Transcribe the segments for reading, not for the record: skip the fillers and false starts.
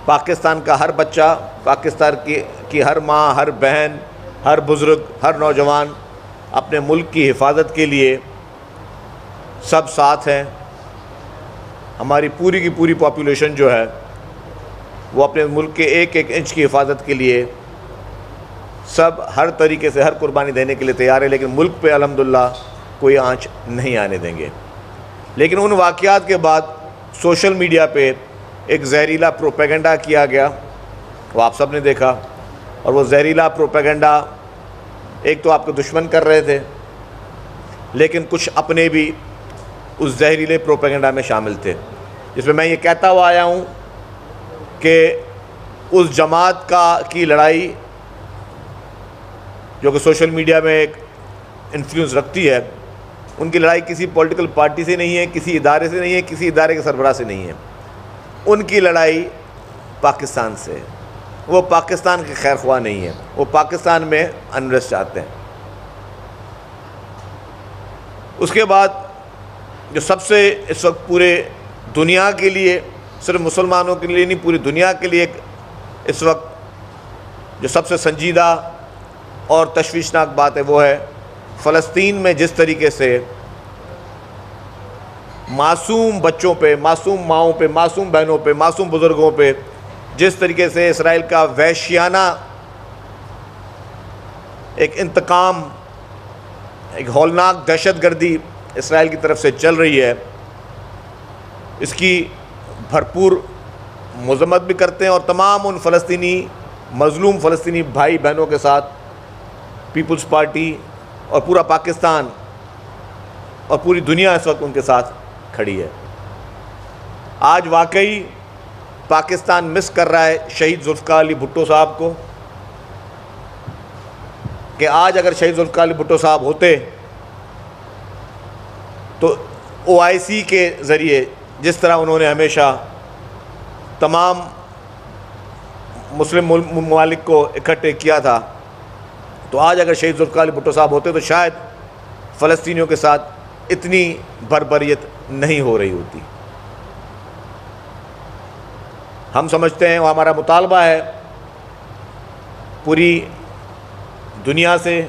पाकिस्तान का हर बच्चा, पाकिस्तान की हर माँ, हर बहन, हर बुज़ुर्ग, हर नौजवान अपने मुल्क की हिफाजत के लिए सब साथ हैं। हमारी पूरी की पूरी पॉपुलेशन जो है वो अपने मुल्क के एक एक इंच की हिफाजत के लिए सब हर तरीके से हर कुर्बानी देने के लिए तैयार है, लेकिन मुल्क पे अल्हम्दुलिल्लाह कोई आंच नहीं आने देंगे। लेकिन उन वाक़यात के बाद सोशल मीडिया पे एक जहरीला प्रोपेगेंडा किया गया, वो आप सब ने देखा। और वो जहरीला प्रोपेगेंडा एक तो आपके दुश्मन कर रहे थे, लेकिन कुछ अपने भी उस जहरीले प्रोपेगेंडा में शामिल थे, जिसमें मैं ये कहता हुआ आया हूँ कि उस जमात की लड़ाई जो कि सोशल मीडिया में एक इन्फ्लुएंस रखती है, उनकी लड़ाई किसी पॉलिटिकल पार्टी से नहीं है, किसी इदारे से नहीं है, किसी इदारे के सरबराह से नहीं है। उनकी लड़ाई पाकिस्तान से है। वो पाकिस्तान के खैर ख्वाह नहीं है, वो पाकिस्तान में अनरेस्ट चाहते हैं। उसके बाद जो सबसे इस वक्त पूरे दुनिया के लिए, सिर्फ मुसलमानों के लिए नहीं, पूरी दुनिया के लिए इस वक्त जो सबसे संजीदा और तशवीशनाक बात है वो है फ़लस्तीन में जिस तरीके से मासूम बच्चों पे, मासूम माओं पे, मासूम बहनों पे, मासूम बुज़ुर्गों पे जिस तरीके से इसराइल का वहशियाना एक इंतकाम, एक हौलनाक दहशतगर्दी इसराइल की तरफ से चल रही है, इसकी भरपूर मज़म्मत भी करते हैं। और तमाम उन फ़लस्तीनी मज़लूम फ़लस्तीनी भाई बहनों के साथ पीपल्स पार्टी और पूरा पाकिस्तान और पूरी दुनिया इस वक्त उनके साथ खड़ी है। आज वाकई पाकिस्तान मिस कर रहा है शहीद ज़ुल्फ़िकार अली भुट्टो साहब को, कि आज अगर शहीद ज़ुल्फ़िकार अली भुट्टो साहब होते तो OIC के ज़रिए जिस तरह उन्होंने हमेशा तमाम मुस्लिम ममालिक को इकट्ठे किया था, तो आज अगर शहीद ज़ुल्फ़िकार अली भुट्टो साहब होते तो शायद फ़लस्तीनियों के साथ इतनी बर्बरियत नहीं हो रही होती। हम समझते हैं, और हमारा मुतालबा है पूरी दुनिया से,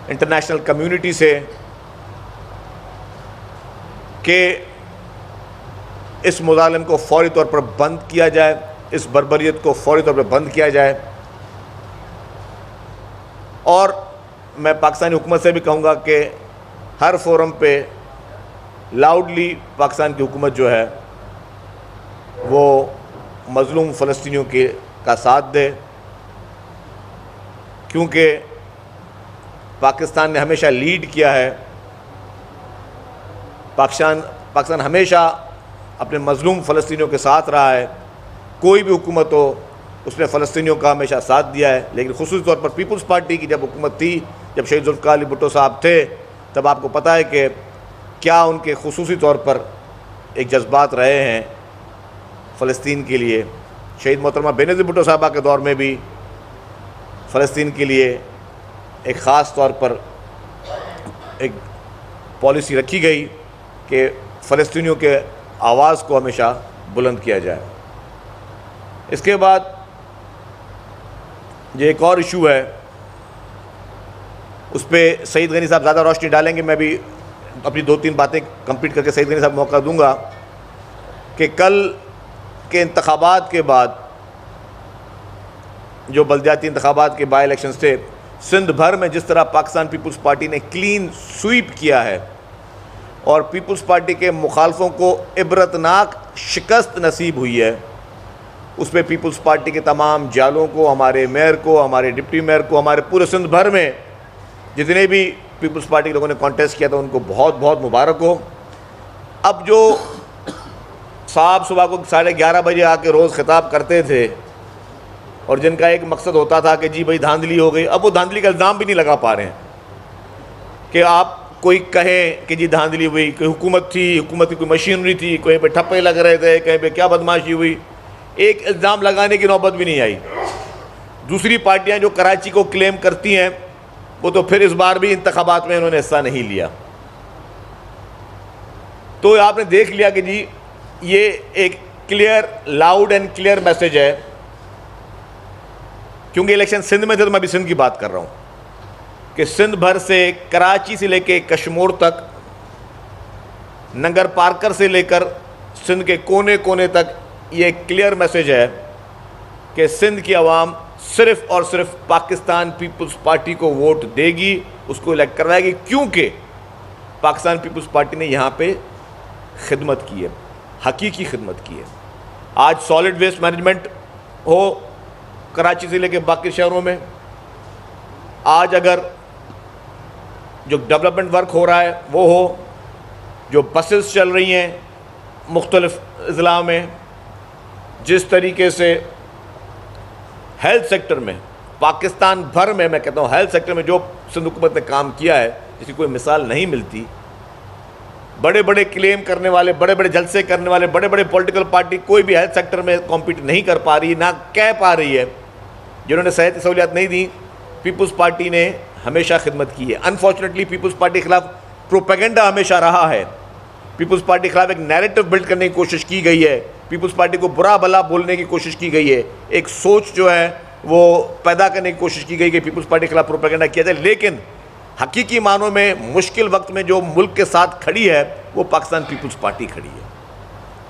इंटरनेशनल कम्युनिटी से, कि इस मुज़ालिम को फ़ौरी तौर पर बंद किया जाए, इस बर्बरियत को फ़ौरी तौर पर बंद किया जाए। और मैं पाकिस्तानी हुकूमत से भी कहूँगा कि हर फोरम पे लाउडली पाकिस्तान की हुकूमत जो है वो मज़लूम फ़लस्तीनियों का साथ दे, क्योंकि पाकिस्तान ने हमेशा लीड किया है। पाकिस्तान हमेशा अपने मज़लूम फ़लस्तीनियों के साथ रहा है। कोई भी हुकूमत हो उसने फ़लस्तीनियों का हमेशा साथ दिया है। लेकिन ख़ुसूसी तौर पर पीपल्स पार्टी की जब हुकूमत थी, जब शहीद ज़ुल्फ़िकार अली भुट्टो साहब थे, तब आपको पता है कि क्या उनके ख़ुसूसी तौर पर एक जज्बात रहे हैं फ़लस्तीन के लिए। शहीद मोहतरमा बेनज़ीर भुट्टो साहबा के दौर में भी फ़लस्तीन के लिए एक ख़ास तौर पर एक पॉलिसी रखी गई कि फ़लस्तीनियों के आवाज़ को हमेशा बुलंद किया जाए। इसके बाद ये एक और इशू है, उस पर सईद गनी साहब ज़्यादा रोशनी डालेंगे। मैं भी अपनी 2-3 बातें कंप्लीट करके सईद गनी साहब मौका दूंगा कि कल के इंतखाबात के बाद जो बल्दियाती इंतखाबात के बाई इलेक्शंस थे, सिंध भर में जिस तरह पाकिस्तान पीपल्स पार्टी ने क्लीन स्वीप किया है और पीपल्स पार्टी के मुखालफों को इबरतनाक शिकस्त नसीब हुई है, उस पर पीपल्स पार्टी के तमाम जालों को, हमारे मेयर को, हमारे डिप्टी मेयर को, हमारे पूरे सिंध भर में जितने भी पीपल्स पार्टी के लोगों ने कॉन्टेस्ट किया था उनको बहुत बहुत मुबारक हो। अब जो साहब सुबह को 11:30 बजे आके रोज़ खिताब करते थे और जिनका एक मकसद होता था कि जी भाई धांधली हो गई, अब वो धांधली का इल्ज़ाम भी नहीं लगा पा रहे हैं कि आप कोई कहें कि जी धांधली हुई, कोई हुकूमत थी, हुकूमत की कोई मशीनरी थी, कहीं पे ठप्पे लग रहे थे, कहीं पे क्या बदमाशी हुई, एक इल्ज़ाम लगाने की नौबत भी नहीं आई। दूसरी पार्टियां जो कराची को क्लेम करती हैं वो तो फिर इस बार भी इंतखाबात में उन्होंने हिस्सा नहीं लिया। तो आपने देख लिया कि जी ये एक clear, loud and clear message है, क्योंकि इलेक्शन सिंध में थे तो मैं अभी सिंध की बात कर रहा हूं कि सिंध भर से, कराची से लेके कश्मीर तक, नंगर पार्कर से लेकर सिंध के कोने कोने तक ये क्लियर मैसेज है कि सिंध की आवाम सिर्फ और सिर्फ पाकिस्तान पीपल्स पार्टी को वोट देगी, उसको इलेक्ट करवाएगी, क्योंकि पाकिस्तान पीपल्स पार्टी ने यहाँ पे खिदमत की है, हकीकी खिदमत की है। आज सॉलिड वेस्ट मैनेजमेंट हो कराची से लेकर बाकी शहरों में, आज अगर जो डेवलपमेंट वर्क हो रहा है वो हो, जो बसेस चल रही हैं मुख्तलिफ ज़िला में, जिस तरीके से हेल्थ सेक्टर में, पाकिस्तान भर में, मैं कहता हूँ हेल्थ सेक्टर में जो सिंध हुकूमत ने काम किया है, जिसकी कोई मिसाल नहीं मिलती। बड़े बड़े क्लेम करने वाले, बड़े बड़े जलसे करने वाले, बड़े बड़े पॉलिटिकल पार्टी कोई भी हेल्थ सेक्टर में कॉम्पीट नहीं कर पा रही, ना कह पा रही है। जिन्होंने सेहत सहूलियात नहीं दी, पीपल्स पार्टी ने हमेशा खिदमत की है। अनफॉर्चुनेटली पीपल्स पार्टी के खिलाफ प्रोपेगेंडा हमेशा रहा है, पीपल्स पार्टी के खिलाफ एक नैरेटिव बिल्ड करने की कोशिश की गई है, पीपल्स पार्टी को बुरा भला बोलने की कोशिश की गई है, एक सोच जो है वो पैदा करने की कोशिश की गई कि पीपल्स पार्टी के खिलाफ प्रोपेगेंडा किया जाए। लेकिन हकीकी मानों में मुश्किल वक्त में जो मुल्क के साथ खड़ी है वो पाकिस्तान पीपल्स पार्टी खड़ी है।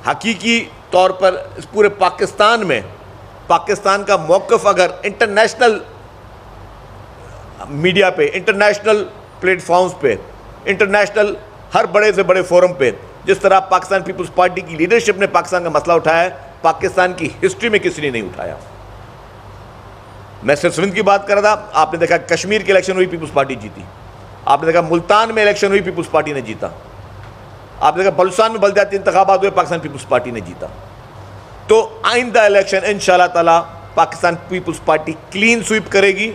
हकीकी तौर पर इस पूरे पाकिस्तान में पाकिस्तान का मौक़िफ़ अगर इंटरनेशनल मीडिया पे, इंटरनेशनल प्लेटफॉर्म्स पे, इंटरनेशनल हर बड़े से बड़े फोरम पे जिस तरह पाकिस्तान पीपल्स पार्टी की लीडरशिप ने पाकिस्तान का मसला उठाया है, पाकिस्तान की हिस्ट्री में किसी ने नहीं उठाया। मैं सिर्फ सिंध की बात कर रहा था, आपने देखा कश्मीर की इलेक्शन हुई, पीपल्स पार्टी जीती। आपने देखा मुल्तान में इलेक्शन हुई, पीपल्स पार्टी ने जीता। आपने देखा बलूचिस्तान में बल्दियाती इंतखाबात हुए, पाकिस्तान पीपल्स पार्टी ने जीता। तो आइंदा इलेक्शन इंशाअल्लाह ताला Pakistan Peoples Party clean sweep करेगी।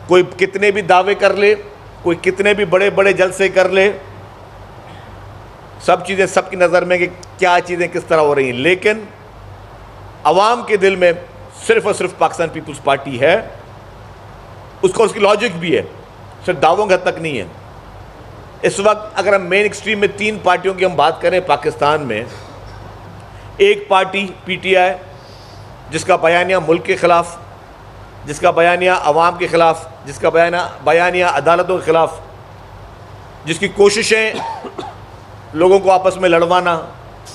कोई कितने भी दावे कर ले, कोई कितने भी बड़े बड़े जलसे कर ले, सब चीज़ें सबकी नज़र में कि क्या चीज़ें किस तरह हो रही हैं, लेकिन अवाम के दिल में सिर्फ और सिर्फ पाकिस्तान पीपल्स पार्टी है। उसका उसकी लॉजिक भी है, सिर्फ दावों के हद तक नहीं है। इस वक्त अगर हम मेन एक्सट्रीम में 3 पार्टियों की हम बात करें पाकिस्तान में, एक पार्टी पीटीआई जिसका बयानिया मुल्क के ख़िलाफ़, जिसका बयानिया अवाम के ख़िलाफ़, जिसका बयानिया अदालतों के ख़िलाफ़, जिसकी कोशिशें लोगों को आपस में लड़वाना,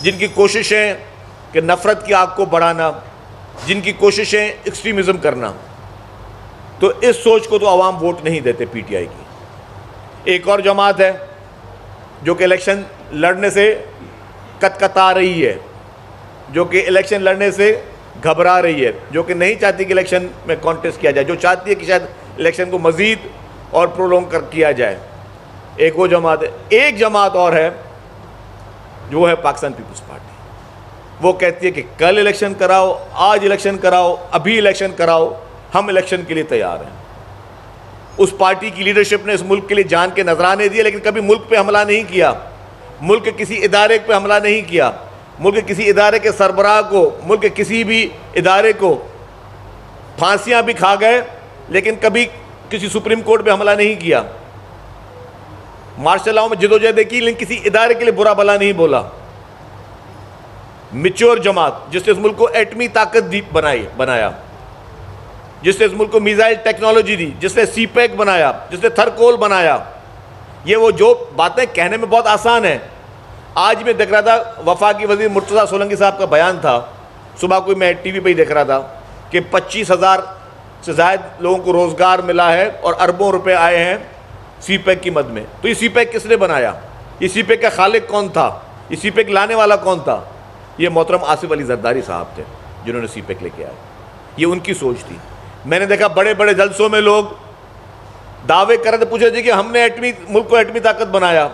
जिनकी कोशिशें कि नफ़रत की आग को बढ़ाना, जिनकी कोशिशें एक्सट्रीमिज़म करना, तो इस सोच को तो अवाम वोट नहीं देते पीटीआई की। एक और जमात है जो कि इलेक्शन लड़ने से कतकता रही है, जो कि इलेक्शन लड़ने से घबरा रही है, जो कि नहीं चाहती कि इलेक्शन में कॉन्टेस्ट किया जाए, जो चाहती है कि शायद इलेक्शन को मज़ीद और प्रोलॉन्ग कर किया जाए। एक वो जमात है। एक जमात और है जो है पाकिस्तान पीपल्स पार्टी। वो कहती है कि कल इलेक्शन कराओ, आज इलेक्शन कराओ, अभी इलेक्शन कराओ, हम इलेक्शन के लिए तैयार हैं। उस पार्टी की लीडरशिप ने इस मुल्क के लिए जान के नजराने दिए, लेकिन कभी मुल्क पे हमला नहीं किया, मुल्क के किसी इदारे पे हमला नहीं किया, मुल्क के किसी इदारे के सरबराह को, मुल्क के किसी भी इदारे को फांसियां भी खा गए, लेकिन कभी किसी सुप्रीम कोर्ट पे हमला नहीं किया। मार्शल लॉ में जदोजहद देखी, लेकिन किसी इदारे के लिए बुरा भला नहीं बोला। मिच्योर जमात जिसने इस मुल्क को एटमी ताकत बनाया, जिसने इस मुल्क को मिसाइल टेक्नोलॉजी दी, जिसने सीपैक बनाया, जिसने थरकोल बनाया। ये वो जो बातें कहने में बहुत आसान है। आज मैं देख रहा था वफाकी वजीर मुर्तज़ा सोलंकी साहब का बयान था, सुबह कोई मैं टीवी पे ही देख रहा था कि 25,000 से ज़्यादा लोगों को रोज़गार मिला है और अरबों रुपए आए हैं सीपैक की मद में। तो ये सीपैक किसने बनाया? ये सीपैक का खालिक कौन था? ये सीपैक लाने वाला कौन था? ये मोहतरम आसिफ अली जरदारी साहब थे जिन्होंने सीपैक लेके आए। ये उनकी सोच थी। मैंने देखा बड़े बड़े जलसों में लोग दावे कर रहे थे, पूछे थे कि हमने मुल्क को एटमी ताकत बनाया।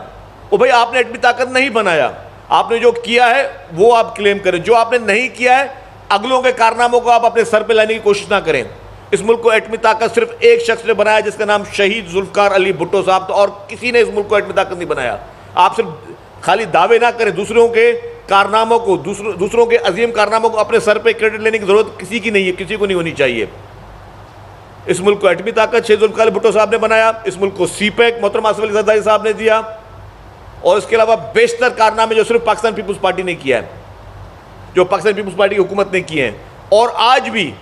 ओ भाई, आपने एटमी ताकत नहीं बनाया, आपने जो किया है वो आप क्लेम करें। जो आपने नहीं किया है, अगलों के कारनामों को आप अपने सर पे लाने की कोशिश ना करें। इस मुल्क को एटमी ताकत सिर्फ एक शख्स ने बनाया, जिसका नाम शहीद जुल्फकार अली भुट्टो साहब था, और किसी ने इस मुल्क को एटमी ताकत नहीं बनाया। आप सिर्फ खाली दावे ना करें, दूसरों के कारनामों को, दूसरों के अजीम कारनामों को अपने सर पे क्रेडिट लेने की जरूरत किसी की नहीं है, किसी को नहीं होनी चाहिए। इस मुल्क को एटमी ताकत शहीद जुल्फकार अली भुट्टो साहब ने बनाया, इस मुल्क को सीपैक मोहतरम आसिफ अली जरदारी साहब ने दिया, और इसके अलावा बेशतर कारनामे जो सिर्फ पाकिस्तान पीपल्स पार्टी ने किया है। जो पाकिस्तान पीपल्स पार्टी की हुकूमत ने किए हैं। और आज भी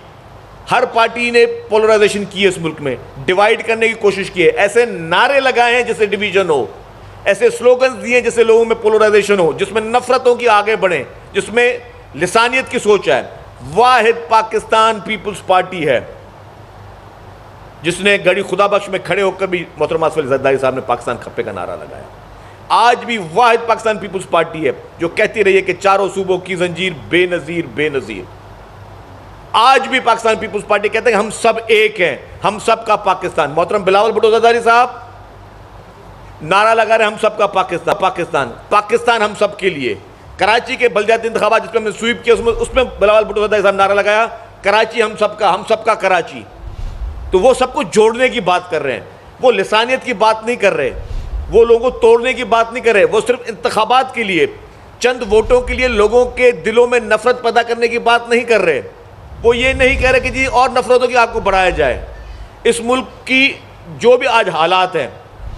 हर पार्टी ने पोलराइजेशन की है इस मुल्क में, डिवाइड करने की कोशिश की है, ऐसे नारे लगाए हैं जिससे डिवीजन हो, ऐसे स्लोगन्स दिए जिससे लोगों में पोलराइजेशन हो, जिसमें नफरतों की आगे बढ़े, जिसमें लिसानियत की सोच है। वाहिद पाकिस्तान पीपल्स पार्टी है जिसने गढ़ी खुदा बख्श में खड़े होकर भी मोहतरमा आसिफ अली जरदारी साहब ने पाकिस्तान खप्पे का नारा लगाया। आज भी वाहिद पाकिस्तान पीपल्स पार्टी है जो कहती रही है कि चारों सूबों की जंजीर बेनजीर बेनजीर। आज भी पाकिस्तान पीपल्स पार्टी कहते हैं हम सब एक हैं, हम सब का पाकिस्तान। मोहतरम बिलावल भुट्टो जरदारी साहब नारा लगा रहे हम सब का पाकिस्तान, पाकिस्तान पाकिस्तान हम सब के लिए। कराची के बलदियाती इंतखाबात जिसमें हमने स्वीप किया उसमें बिलावल भुट्टो जरदारी साहब नारा लगाया कराची हम सब का कराची। तो वो सबको जोड़ने की बात कर रहे हैं, वो लिसानियत की बात नहीं कर रहे, वो लोगों को तोड़ने की बात नहीं कर रहे, वो सिर्फ इंतखाबात के लिए चंद वोटों के लिए लोगों के दिलों में नफरत पैदा करने की बात नहीं कर रहे। वो ये नहीं कह रहे कि जी और नफरतों की आग को बढ़ाया जाए। इस मुल्क की जो भी आज हालात हैं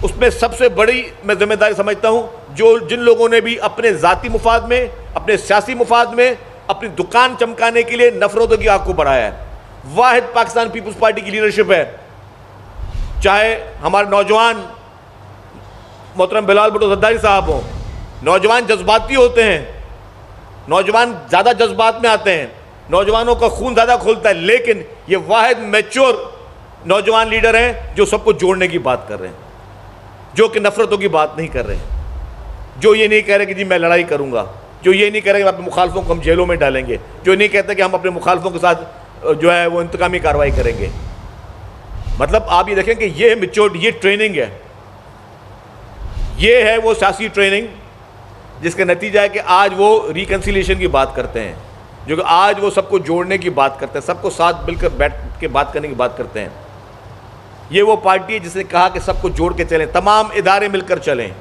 उसमें सबसे बड़ी मैं जिम्मेदारी समझता हूँ जो जिन लोगों ने भी अपने ज़ाती मुफाद में, अपने सियासी मुफाद में अपनी दुकान चमकाने के लिए नफरतों की आग को बढ़ाया है। वाहिद पाकिस्तान पीपल्स पार्टी की लीडरशिप है, चाहे हमारे नौजवान मोहतरम बिलावल भुट्टो जरदारी साहब हों। नौजवान जज्बाती होते हैं, नौजवान ज़्यादा जज्बात में आते हैं, नौजवानों का खून ज़्यादा खोलता है, लेकिन ये वाहिद मैच्योर नौजवान लीडर हैं जो सबको जोड़ने की बात कर रहे हैं, जो कि नफरतों की बात नहीं कर रहे हैं, जो ये नहीं कह रहे कि जी मैं लड़ाई करूँगा, जो ये नहीं कह रहे कि अपने मुखालफों को हम जेलों में डालेंगे, जो नहीं कहते कि हम अपने मुखालफों के साथ जो है वो इंतकामी कार्रवाई करेंगे। मतलब आप ये देखें कि ये मैच्योर, ये ट्रेनिंग है, ये है वो सियासी ट्रेनिंग जिसका नतीजा है कि आज वो रिकन्सिलिएशन की बात करते हैं, जो कि आज वो सबको जोड़ने की बात करते हैं, सबको साथ मिलकर बैठ के बात करने की बात करते हैं। ये वो पार्टी है जिसने कहा कि सबको जोड़ के चलें, तमाम इदारे मिलकर चलें,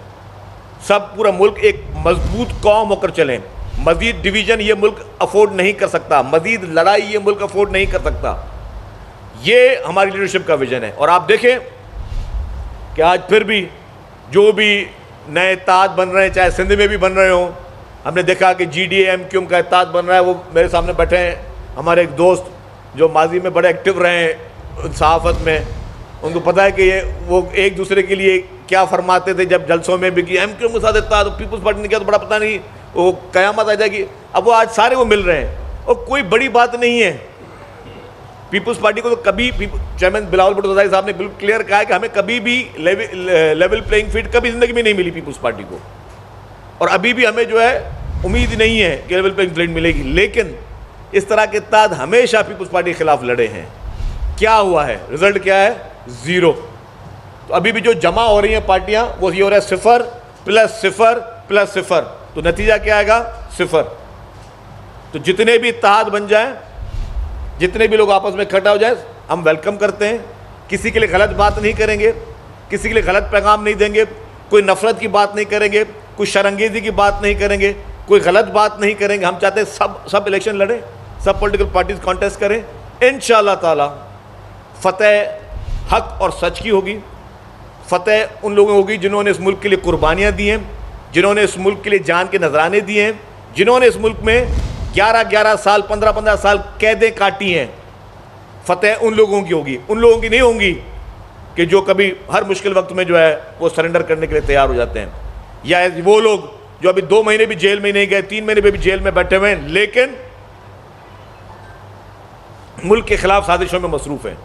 सब पूरा मुल्क एक मजबूत कौम होकर चलें। मज़ीद डिवीज़न ये मुल्क अफोर्ड नहीं कर सकता, मज़ीद लड़ाई ये मुल्क अफोर्ड नहीं कर सकता। ये हमारी लीडरशिप का विज़न है। और आप देखें कि आज फिर भी जो भी नए इत्तेहाद बन रहे हैं, चाहे सिंध में भी बन रहे हों, हमने देखा कि GDA-MQM का इत्तेहाद बन रहा है। वो मेरे सामने बैठे हैं हमारे एक दोस्त जो माजी में बड़े एक्टिव रहे हैं सहाफ़त में, उनको पता है कि ये वो एक दूसरे के लिए क्या फरमाते थे जब जलसों में भी कि MQM के साथ इत्तेहाद, पीपल्स पार्टी ने किया तो बड़ा पता नहीं वो क़यामत आ जाएगी। अब वो आज सारे वो मिल रहे हैं और कोई बड़ी बात नहीं है। पीपल्स पार्टी को तो कभी चेयरमैन बिलावल भुट्टो जरदारी साहब ने बिल्कुल क्लियर कहा है कि हमें कभी भी लेवल प्लेइंग फील्ड कभी ज़िंदगी में नहीं मिली पीपल्स पार्टी को, और अभी भी हमें जो है उम्मीद नहीं है कि लेवल प्लेइंग फील्ड मिलेगी। लेकिन इस तरह के इत्तेहाद हमेशा पीपल्स पार्टी के खिलाफ लड़े हैं। क्या हुआ है, रिजल्ट क्या है? ज़ीरो। तो अभी भी जो जमा हो रही हैं पार्टियां वो ये हो रहा है 0 + 0 + 0, तो नतीजा क्या आएगा? 0। तो जितने भी इत्तेहाद बन जाएं, जितने भी लोग आपस में इकट्ठा हो जाए, हम वेलकम करते हैं। किसी के लिए गलत बात नहीं करेंगे, किसी के लिए गलत पैगाम नहीं देंगे, कोई नफरत की बात नहीं करेंगे, कोई शरंगेज़ी की बात नहीं करेंगे, कोई गलत बात नहीं करेंगे। हम चाहते हैं सब इलेक्शन लड़ें, सब पॉलिटिकल पार्टीज कॉन्टेस्ट करें। इंशाअल्लाह ताला फतेह हक और सच की होगी, फतेह उन लोगों होगी जिन्होंने इस मुल्क के लिए कुर्बानियाँ दी हैं, जिन्होंने इस मुल्क के लिए जान के नजराने दिए हैं, जिन्होंने इस मुल्क में 11-11 साल 15-15 साल कैदें काटी हैं। फतेह उन लोगों की होगी, उन लोगों की नहीं होंगी कि जो कभी हर मुश्किल वक्त में जो है वो सरेंडर करने के लिए तैयार हो जाते हैं, या वो लोग जो अभी 2 महीने भी जेल में नहीं गए, 3 महीने में भी जेल में बैठे हुए हैं, लेकिन मुल्क के खिलाफ साजिशों में मसरूफ़ हैं,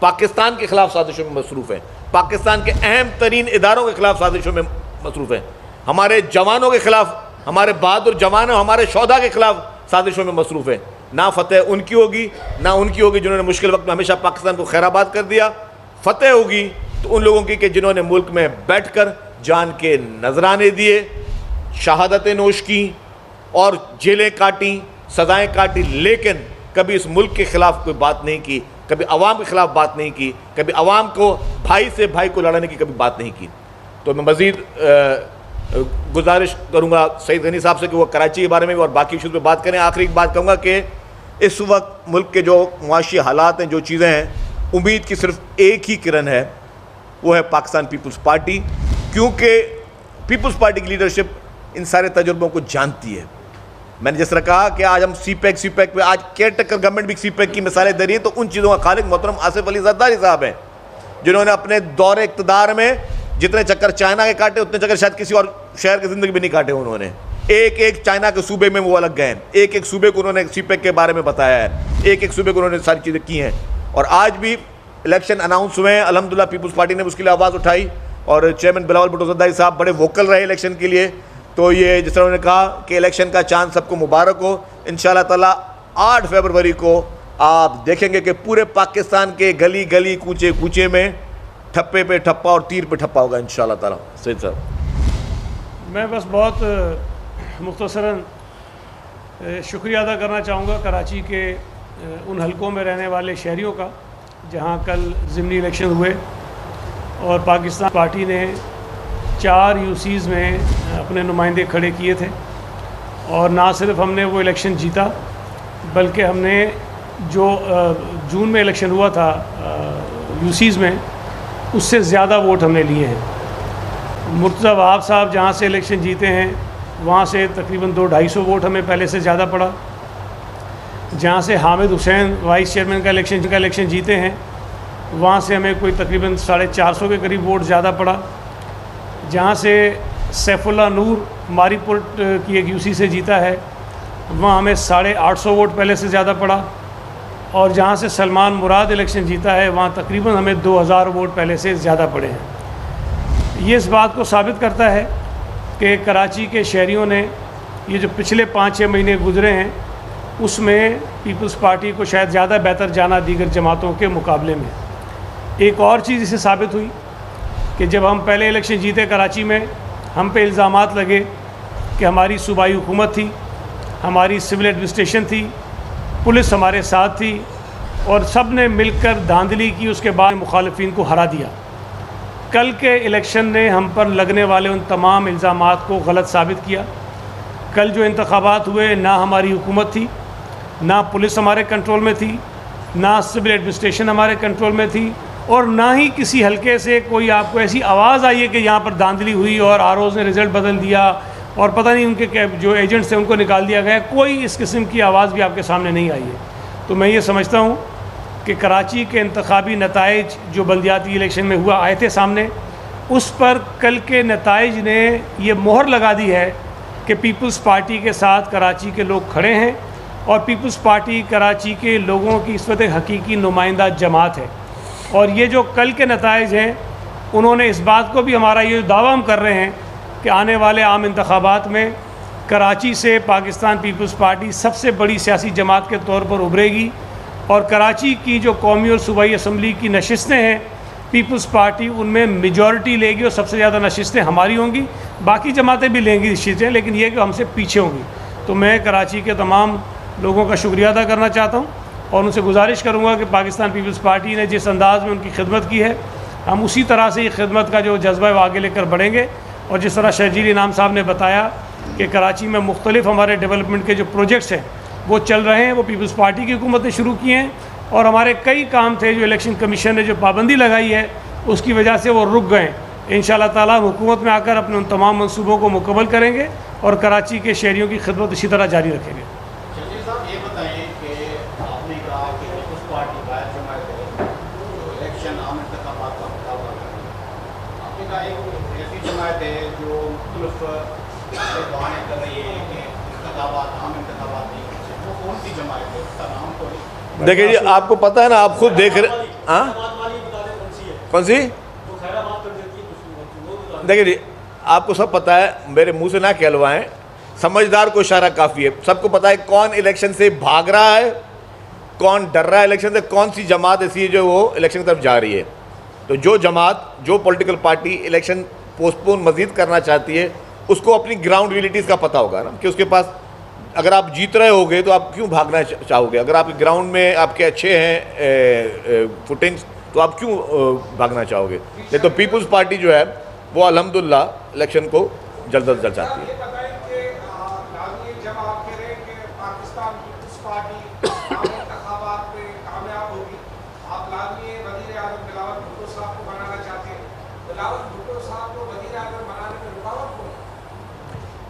पाकिस्तान के खिलाफ साजिशों में मसरूफ़ हैं, पाकिस्तान के अहम तरीन इदारों के खिलाफ साजिशों में मसरूफ़ हैं, हमारे जवानों के खिलाफ, हमारे बहादुर जवानों, हमारे शोधा के खिलाफ साजिशों में मसरूफ़ है। ना फतेह उनकी होगी, ना उनकी होगी जिन्होंने मुश्किल वक्त में हमेशा पाकिस्तान को खैराबाद कर दिया। फतेह होगी तो उन लोगों की कि जिन्होंने मुल्क में बैठकर जान के नजराने दिए, शहादतें नोश की और जेलें काटी, सज़ाएँ काटी, लेकिन कभी इस मुल्क के ख़िलाफ़ कोई बात नहीं की, कभी अवाम के ख़िलाफ़ बात नहीं की, कभी अवाम को भाई से भाई को लड़ाने की कभी बात नहीं की। तो मैं मज़ीद गुजारिश करूँगा सईद गनी साहब से कि वो कराची के बारे में और बाकी इशूज़ पे बात करें। आखिरी एक बात कहूँगा कि इस वक्त मुल्क के जो मुआशी हालात हैं, जो चीज़ें हैं, उम्मीद की सिर्फ एक ही किरण है, वो है पाकिस्तान पीपल्स पार्टी, क्योंकि पीपल्स पार्टी की लीडरशिप इन सारे तजुर्बों को जानती है। मैंने जिस तरह कहा कि आज हम सीपैक पे आज केयर टेकर गवर्नमेंट भी सीपैक की मिसालें दे रही है, तो उन चीज़ों का खालिक मोहतरम आसिफ अली जरदारी साहब हैं, जिन्होंने अपने दौरे इक़्तिदार में जितने चक्कर चाइना के काटे उतने चक्कर शायद किसी और शहर की ज़िंदगी में नहीं काटे। उन्होंने एक एक चाइना के सूबे में वो अलग गए हैं, एक एक सूबे को उन्होंने सीपैक के बारे में बताया है, एक एक सूबे को उन्होंने सारी चीज़ें की हैं। और आज भी इलेक्शन अनाउंस हुए हैं, अल्हम्दुलिल्लाह पीपल्स पार्टी ने उसके लिए आवाज़ उठाई और चेयरमैन बिलावल भुट्टो जरदारी साहब बड़े वोकल रहे इलेक्शन के लिए। तो ये जिस तरह उन्होंने कहा कि इलेक्शन का चांस सबको मुबारक हो। इंशाअल्लाह ताला 8 फरवरी को आप देखेंगे कि पूरे पाकिस्तान के गली गली कूचे कूचे में ठप्पे पे ठप्पा और तीर पे ठप्पा होगा इंशाअल्लाह ताला। सैयद साहब, मैं बस बहुत मुख्तसरन शुक्रिया अदा करना चाहूँगा कराची के उन हलकों में रहने वाले शहरियों का जहाँ कल ज़िमनी इलेक्शन हुए और पाकिस्तान पार्टी ने 4 यूसीज़ में अपने नुमाइंदे खड़े किए थे। और ना सिर्फ हमने वो इलेक्शन जीता, बल्कि हमने जो जून में इलेक्शन हुआ था यूसीज़ में, उससे ज़्यादा वोट हमने लिए हैं। मुर्तज़ा वहाब साहब जहाँ से इलेक्शन जीते हैं वहाँ से तकरीबन 200-250 वोट हमें पहले से ज़्यादा पड़ा। जहाँ से हामिद हुसैन वाइस चेयरमैन का इलेक्शन जीते हैं वहाँ से हमें कोई तकरीबन 450 के करीब वोट ज़्यादा पड़ा। जहाँ से सैफुल्ला नूर मारीपुर की एक यूसी से जीता है वहाँ हमें 850 वोट पहले से ज़्यादा पड़ा। और जहाँ से सलमान मुराद इलेक्शन जीता है वहाँ तकरीबन हमें 2000 वोट पहले से ज़्यादा पड़े हैं। ये इस बात को साबित करता है कि कराची के शहरियों ने ये जो पिछले 5-6 महीने गुजरे हैं उसमें पीपल्स पार्टी को शायद ज़्यादा बेहतर जाना दीगर जमातों के मुकाबले में। एक और चीज़ इससे साबित हुई कि जब हम पहले इलेक्शन जीते कराची में, हम पे इल्ज़ामात लगे कि हमारी सूबाई हुकूमत थी, हमारी सिविल एडमिनिस्ट्रेशन थी, पुलिस हमारे साथ थी और सब ने मिलकर धांधली की, उसके बाद मुखालिफिन को हरा दिया। कल के इलेक्शन ने हम पर लगने वाले उन तमाम इल्ज़ामात को गलत साबित किया। कल जो इंतखाबात हुए, ना हमारी हुकूमत थी, ना पुलिस हमारे कंट्रोल में थी, ना सिविल एडमिनिस्ट्रेशन हमारे कंट्रोल में थी, और ना ही किसी हल्के से कोई आपको ऐसी आवाज़ आई है कि यहाँ पर धांधली हुई और आरओज़ ने रिज़ल्ट बदल दिया और पता नहीं उनके जो एजेंट्स थे उनको निकाल दिया गया। कोई इस किस्म की आवाज़ भी आपके सामने नहीं आई है। तो मैं ये समझता हूँ कि कराची के इंतखाबी नताइज जो बल्दियाती इलेक्शन में हुआ आए थे सामने, उस पर कल के नताइज ने ये मोहर लगा दी है कि पीपल्स पार्टी के साथ कराची के लोग खड़े हैं और पीपल्स पार्टी कराची के लोगों की इस वक्त हकीकी नुमाइंदा जमात है। और ये जो कल के नताइज हैं, उन्होंने इस बात को भी, हमारा ये दावा हम कर रहे हैं कि आने वाले आम इंतखाबात में कराची से पाकिस्तान पीपल्स पार्टी सबसे बड़ी सियासी जमात के तौर पर उभरेगी और कराची की जो कौमी और सूबाई असम्बली की नशिस्तें हैं, पीपल्स पार्टी उनमें मेजॉरिटी लेगी और सबसे ज़्यादा नशिस्तें हमारी होंगी। बाकी जमातें भी लेंगी नशिस्तें, लेकिन ये कि हमसे पीछे होंगी। तो मैं कराची के तमाम लोगों का शुक्रिया अदा करना चाहता हूँ और उनसे गुजारिश करूँगा कि पाकिस्तान पीपल्स पार्टी ने जिस अंदाज़ में उनकी खिदमत की है, हम उसी तरह से ये खिदमत का जो जज्बा है वो आगे लेकर बढ़ेंगे। और जिस तरह शहजील इनाम साहब ने बताया कि कराची में मुख्तलिफ हमारे डेवलपमेंट के जो प्रोजेक्ट्स हैं वो चल रहे हैं, वो पीपल्स पार्टी की हुकूमत ने शुरू किए हैं। और हमारे कई काम थे जो इलेक्शन कमीशन ने जो पाबंदी लगाई है उसकी वजह से वो रुक गए। इंशाअल्लाह ताला हुकूमत में आकर अपने उन तमाम मंसूबों को मुकम्मल करेंगे और कराची के शहरियों की खिदमत इसी तरह जारी रखेंगे। ये बताएं कि आपने कहा कि पीपल्स पार्टी गैर जमात है जो इलेक्शन आम इंतखाबात का मुकाबला करेगी। आपने कहा एक ऐसी जमात है जो मुख्तलिफ बहाने कर रही है कि इंतखाबात आम इंतखाबात नहीं हो सकते, वो कौन सी जमात है, उसका नाम तो नहीं। देखिए जी, आपको पता है ना, आप खुद देख रहे, हाँ कौन सी? देखिए जी, आपको सब पता है, मेरे मुंह से ना कहलवाएं, समझदार को इशारा काफ़ी है। सबको पता है कौन इलेक्शन से भाग रहा है, कौन डर रहा है इलेक्शन से, कौन सी जमात ऐसी है जो वो इलेक्शन की तरफ जा रही है। तो जो जमात, जो पॉलिटिकल पार्टी इलेक्शन पोस्टपोन मजीद करना चाहती है, उसको अपनी ग्राउंड रियलिटीज़ का पता होगा ना कि उसके पास, अगर आप जीत रहे होगे तो आप क्यों भागना चाहोगे? अगर आपके ग्राउंड में आपके अच्छे हैं फुटिंग्स तो आप क्यों भागना चाहोगे? नहीं तो पीपल्स पार्टी जो है वो अल्हम्दुलिल्लाह इलेक्शन को जल्द अज जल्द चाहती है।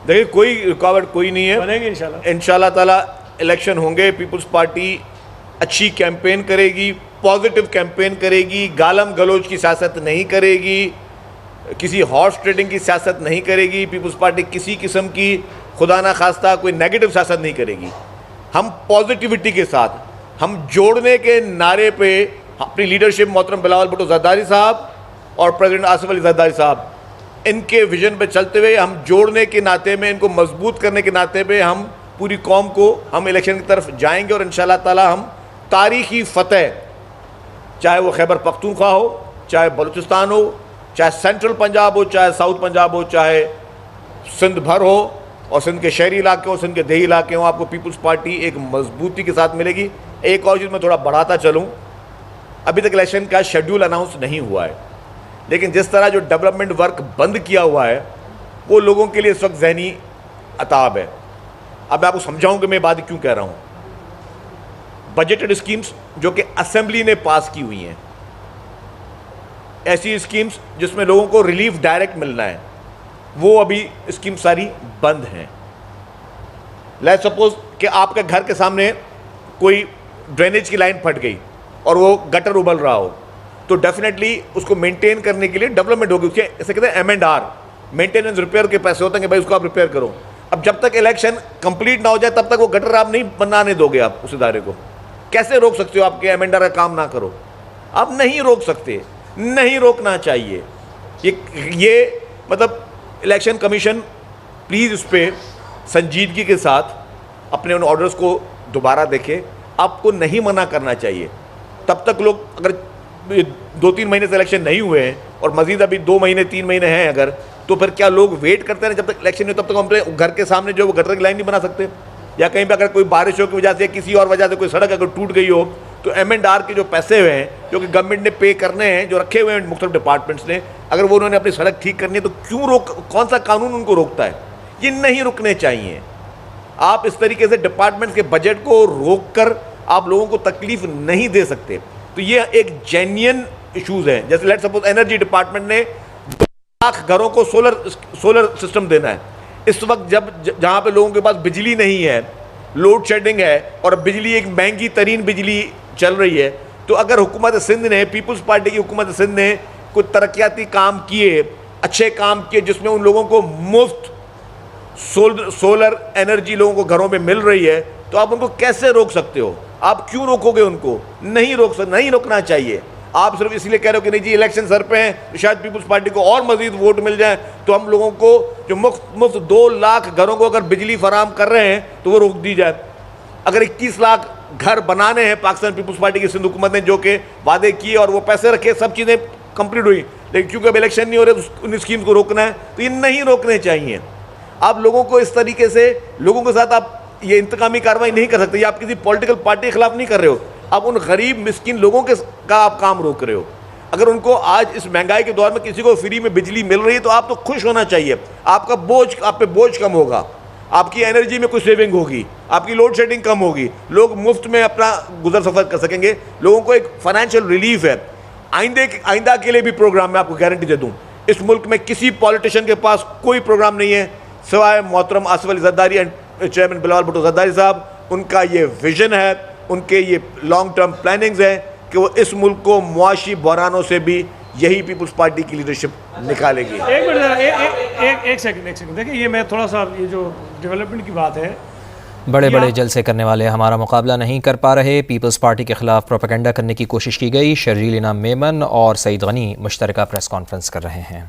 देखिए कोई रुकावट कोई नहीं है, बनेंगे इंशाल्लाह। इंशाल्लाह ताला इलेक्शन होंगे। पीपल्स पार्टी अच्छी कैंपेन करेगी, पॉजिटिव कैंपेन करेगी, गालम गलोच की सियासत नहीं करेगी, किसी हॉर्स ट्रेडिंग की सियासत नहीं करेगी। पीपल्स पार्टी किसी किस्म की खुदा ना खास्ता कोई नेगेटिव सियासत नहीं करेगी। हम पॉजिटिविटी के साथ, हम जोड़ने के नारे पे अपनी लीडरशिप मोहतरम बिलावल भुट्टो जरदारी साहब और प्रेसिडेंट आसिफ अली जरदारी साहब, इनके विजन पे चलते हुए, हम जोड़ने के नाते में, इनको मजबूत करने के नाते पे हम पूरी कौम को हम इलेक्शन की तरफ जाएंगे और इंशाल्लाह ताला हम तारीखी फतेह, चाहे वो खैबर पख्तूनख्वा हो, चाहे बलूचिस्तान हो, चाहे सेंट्रल पंजाब हो, चाहे साउथ पंजाब हो, चाहे सिंध भर हो और सिंध के शहरी इलाके हो, सिंध के देही इलाके हो, आपको पीपल्स पार्टी एक मजबूती के साथ मिलेगी। एक और चीज़ मैं थोड़ा बढ़ाता चलूँ, अभी तक इलेक्शन का शेड्यूल अनाउंस नहीं हुआ है, लेकिन जिस तरह जो डेवलपमेंट वर्क बंद किया हुआ है वो लोगों के लिए इस वक्त ज़हनी अताब है। अब मैं आपको समझाऊँ कि मैं बात क्यों कह रहा हूँ। बजटेड स्कीम्स जो कि असेंबली ने पास की हुई हैं, ऐसी स्कीम्स जिसमें लोगों को रिलीफ डायरेक्ट मिलना है, वो अभी स्कीम सारी बंद हैं। लेट्स सपोज कि आपके घर के सामने कोई ड्रेनेज की लाइन फट गई और वो गटर उबल रहा हो, तो डेफिनेटली उसको मेंटेन करने के लिए डेवलपमेंट होगी, उसके ऐसे कहते हैं M&R, मेंटेनेंस रिपेयर के पैसे होते हैं कि भाई उसको आप रिपेयर करो। अब जब तक इलेक्शन कंप्लीट ना हो जाए तब तक वो गटर आप नहीं बनाने दोगे आप उस इदारे को। कैसे रोक सकते हो आपके M&R का काम ना करो? आप नहीं रोक सकते, नहीं रोकना चाहिए। ये मतलब इलेक्शन कमीशन प्लीज़ उस पर संजीदगी के साथ अपने उन ऑर्डर्स को दोबारा देखे। आपको नहीं मना करना चाहिए। तब तक लोग, अगर 2-3 महीने से इलेक्शन नहीं हुए हैं और मजीद अभी 2 महीने 3 महीने हैं अगर, तो फिर क्या लोग वेट करते हैं जब तक इलेक्शन नहीं हो? तब तक हम अपने घर के सामने जो वो गटर की लाइन नहीं बना सकते? या कहीं पर अगर कोई बारिशों की वजह से, किसी और वजह से कोई सड़क अगर टूट गई हो, तो M&R के जो पैसे हुए हैं जो कि गवर्नमेंट ने पे करने हैं, जो रखे हुए हैं मुख्तलिफ डिपार्टमेंट्स ने, अगर वो उन्होंने अपनी सड़क ठीक करनी है तो क्यों कौन सा कानून उनको रोकता है? ये नहीं रुकने चाहिए। आप इस तरीके से डिपार्टमेंट के बजट को रोक कर आप लोगों को तकलीफ नहीं दे सकते। तो ये एक जेन्युइन इशूज़ हैं। जैसे लेट सपोज एनर्जी डिपार्टमेंट ने 2 लाख घरों को सोलर सिस्टम देना है। इस वक्त जहाँ पे लोगों के पास बिजली नहीं है, लोड शेडिंग है और बिजली एक महंगी तरीन बिजली चल रही है, तो अगर हुकूमत सिंध ने, पीपल्स पार्टी की हुकूमत सिंध ने कुछ तरक्याती काम किए, अच्छे काम किए, जिसमें उन लोगों को मुफ्त सोलर एनर्जी लोगों को घरों में मिल रही है, तो आप उनको कैसे रोक सकते हो? आप क्यों रोकोगे उनको? नहीं रोकना चाहिए। आप सिर्फ इसलिए कह रहे हो कि नहीं जी इलेक्शन सर पे हैं तो शायद पीपल्स पार्टी को और मजीद वोट मिल जाए, तो हम लोगों को जो मुफ्त 2 लाख घरों को अगर बिजली फराम कर रहे हैं तो वो रोक दी जाए। अगर 21 लाख घर बनाने हैं पाकिस्तान पीपल्स पार्टी की सिंध हुकूमत ने जो कि वादे किए और वो पैसे रखे, सब चीज़ें कंप्लीट हुई, लेकिन क्योंकि अब इलेक्शन नहीं हो रहे तो उन स्कीम्स को रोकना है, तो ये नहीं रोकने चाहिए। आप लोगों को इस तरीके से लोगों के साथ आप ये इंतकामी कार्रवाई नहीं कर सकते। ये आप किसी पॉलिटिकल पार्टी के खिलाफ नहीं कर रहे हो, आप उन गरीब मिस्किन लोगों का आप काम रोक रहे हो। अगर उनको आज इस महंगाई के दौर में किसी को फ्री में बिजली मिल रही है तो आप तो खुश होना चाहिए। आपका बोझ, आप पे बोझ कम होगा, आपकी एनर्जी में कुछ सेविंग होगी, आपकी लोड शेडिंग कम होगी, लोग मुफ्त में अपना गुजर सफर कर सकेंगे, लोगों को एक फाइनेंशियल रिलीफ है। आइंदा के लिए भी प्रोग्राम मैं आपको गारंटी दे दूँ, इस मुल्क में किसी पॉलिटिशियन के पास कोई प्रोग्राम नहीं है सिवाय मोहतरम आसिफ अली जरदारी एंड चेयरमैन बिलावल भुट्टो जरदारी साहब। उनका ये विजन है, उनके ये लॉन्ग टर्म प्लानिंग्स हैं कि वो इस मुल्क को मुआशी बहरानों से भी यही पीपल्स पार्टी की लीडरशिप निकालेगी। एक मिनट, एक सेकंड देखिए, ये मैं थोड़ा सा, ये जो डेवलपमेंट की बात है, बड़े बड़े जलसे करने वाले हमारा मुकाबला नहीं कर पा रहे, पीपल्स पार्टी के खिलाफ प्रोपेगेंडा करने की कोशिश की गई। शर्जील इनाम मेमन और सईद गनी मुश्तरका प्रेस कॉन्फ्रेंस कर रहे हैं।